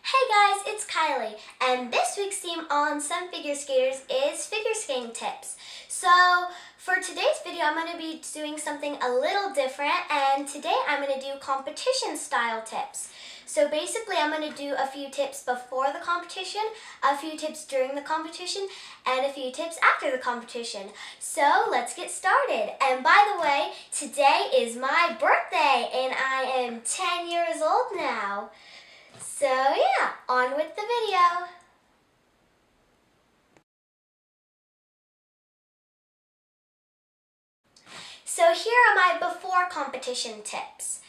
Hey guys, it's Kylie, and this week's theme on Some Figure Skaters is figure skating tips. So for today's video, I'm going to be doing something a little different, and today I'm going to do competition style tips. So basically I'm going to do a few tips before the competition, a few tips during the competition, and a few tips after the competition. So let's get started. And by the way, today is my birthday, and I am 10 years old now. So yeah, on with the video. So here are my before competition tips.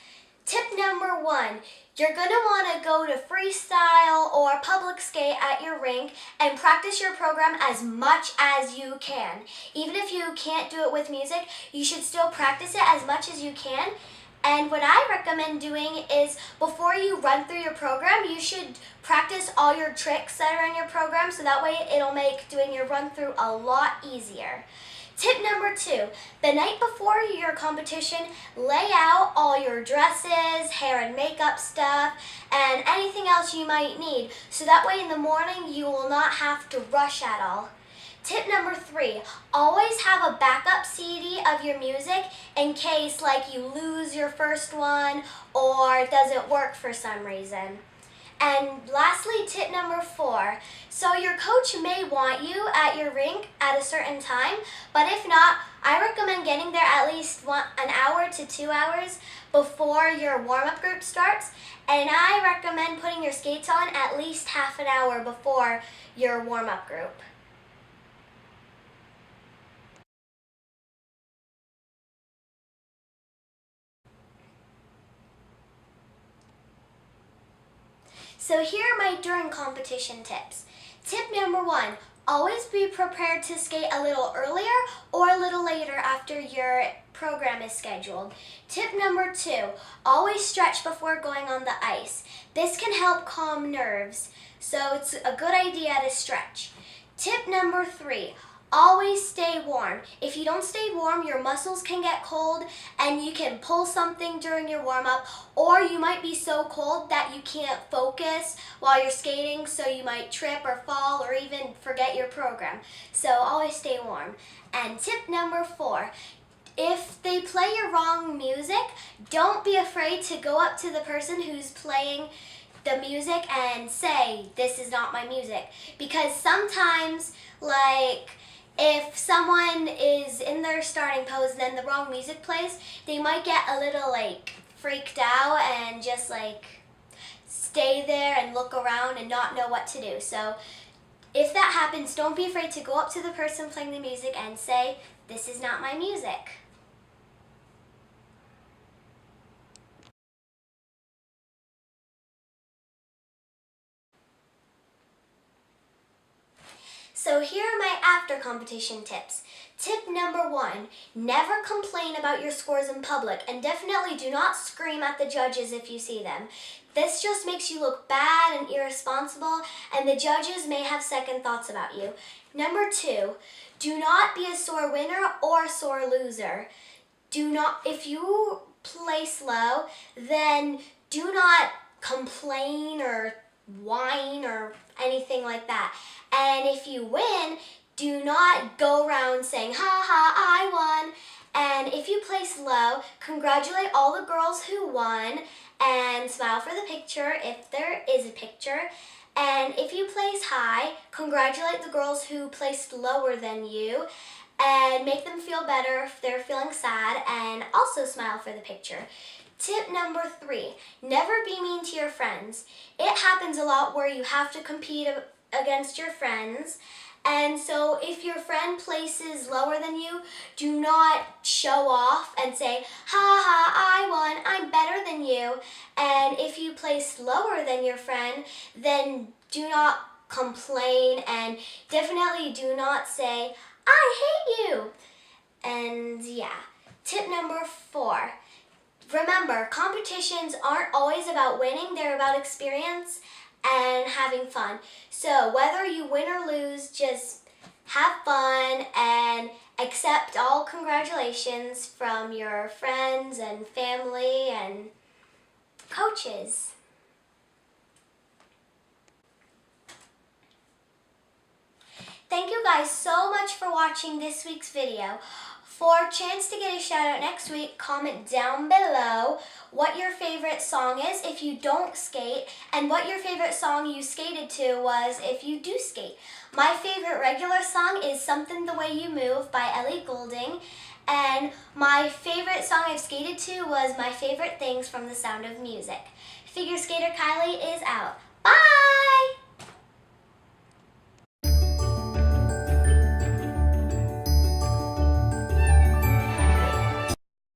Tip number 1, you're going to want to go to freestyle or public skate at your rink and practice your program as much as you can. Even if you can't do it with music, you should still practice it as much as you can. And what I recommend doing is before you run through your program, you should practice all your tricks that are in your program so that way it'll make doing your run through a lot easier. Tip number 2, the night before your competition, lay out all your dresses, hair and makeup stuff, and anything else you might need so that way in the morning you will not have to rush at all. Tip number 3, always have a backup CD of your music in case like you lose your first one or it doesn't work for some reason. And lastly, tip number 4, so your coach may want you at your rink at a certain time, but if not, I recommend getting there at least an hour to 2 hours before your warm-up group starts, and I recommend putting your skates on at least half an hour before your warm-up group. So here are my during competition tips. Tip number 1, always be prepared to skate a little earlier or a little later after your program is scheduled. Tip number 2, always stretch before going on the ice. This can help calm nerves, so it's a good idea to stretch. Tip number 3, always stay warm. If you don't stay warm, your muscles can get cold and you can pull something during your warm-up, or you might be so cold that you can't focus while you're skating, so you might trip or fall or even forget your program. So always stay warm. And tip number 4, if they play your wrong music, don't be afraid to go up to the person who's playing the music and say, "This is not my music." Because sometimes, like, if someone is in their starting pose and then the wrong music plays, they might get a little like freaked out and just like stay there and look around and not know what to do. So if that happens, don't be afraid to go up to the person playing the music and say, "This is not my music." So here are my after competition tips. Tip number 1, never complain about your scores in public, and definitely do not scream at the judges if you see them. This just makes you look bad and irresponsible, and the judges may have second thoughts about you. Number 2, do not be a sore winner or a sore loser. If you place low, then do not complain or whine or anything like that. And if you win, do not go around saying, "Ha ha, I won." And if you place low, congratulate all the girls who won and smile for the picture if there is a picture. And if you place high, congratulate the girls who placed lower than you and make them feel better if they're feeling sad, and also smile for the picture. Tip number 3, never be mean to your friends. It happens a lot where you have to compete against your friends, and so if your friend places lower than you, do not show off and say, "Ha ha, I won, I'm better than you." And if you place lower than your friend, then do not complain and definitely do not say, "I hate you." And yeah, tip number 4, remember, competitions aren't always about winning, they're about experience and having fun. So whether you win or lose, just have fun and accept all congratulations from your friends and family and coaches. guys so much for watching this week's video. For a chance to get a shout out next week, comment down below what your favorite song is if you don't skate, and what your favorite song you skated to was if you do skate. My favorite regular song is Something the Way You Move by Ellie Goulding, and my favorite song I've skated to was My Favorite Things from The Sound of Music. Figure skater Kylie is out.